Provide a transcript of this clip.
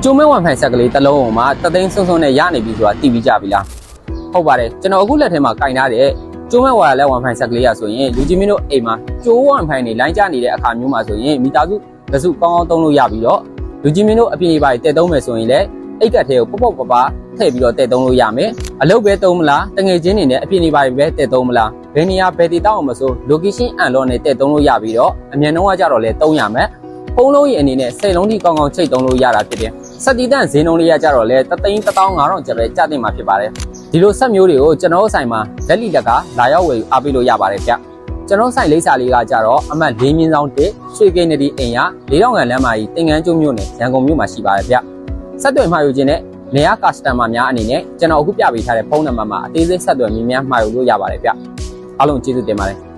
ကျိုးမဲဝမ်ဖိုင်ဆက်ကလေးတစ်လုံးမှာတသိန်းစုံစုံနဲ့ရနေပြီဆိုတာသိပြီးကြပြီလားဟုတ်ပါတယ်ကျွန်တော်အခုလက်ထဲမှာကင်ထားတဲ့ကျိုးမဲဝါလဲဝမ်ဖိုင်ဆက်ကလေးရဆိုရင်လူကြီးမင်းတို့အိမ်မှာကျိုးဝမ်ဖိုင်တွေလိုင်းကျနေတဲ့အခါမျိုးမှာဆိုရင်မိသားစုတစုကောင်းကောင်းသုံးလို့ရပြီးတော့လူကြီးမင်းတို့အပြင်ကြီးပါတည်သုံးမယ်ဆိုရင်လည်းအိတ်ကတ်ထဲကိုပေါ့ပေါ့ပပထည့်ပြီးတော့တည်သုံးလို့ရမယ်အလုပ်ပဲသုံးမလားတငယ်ချင်းတွေနဲ့အပြင်ကြီးပါပဲတည်သုံးမလားဘယ်နေရာဘယ်တည်တောင်းအောင်မဆို location အန်လောနဲ့တည်သုံးလို့ရပြီးတော့အမြန်နှုန်းကကြတော့လဲသုံးရမယ်ဖုန်းလုံးရဲ့အနေနဲ့စိတ်လုံးထိကောင်းကောင်းချိတ်သုံးလို့ရတာဖြစ်တယ်စက်တီတန့်ဈေးနှုန်းလေးရကြတော့လဲ3,1500ကျပ်ပဲကျတင်မှာဖြစ်ပါတယ်ဒီလိုဆက်မျိုးတွေကိုကျွန်တော်ဆိုင်မှာလက်လီလက်ကလာရောက်ဝယ်အားပေးလို့ရပါတယ်ဗျကျွန်တော်ဆိုင်လိပ်စာလေးကကြတော့အမှတ်4/1ရွှေကိန်းနဒီအိမ်ရ4000ခန့်လမ်းမကြီးတင်ငန်းကျွန်းမြို့နယ်ရန်ကုန်မြို့မှာရှိပါတယ်ဗျဆက်သွယ်မှာယူခြင်းနဲ့နေရာ customer များအနေနဲ့ကျွန်တော်အခုပြပေးထားတဲ့ဖုန်းနံပါတ်မှာအသေးစိတ်ဆက်သွယ်မြင်များမှာယူလို့ရပါတယ်ဗျအားလုံးကျေးဇူးတင်ပါတယ်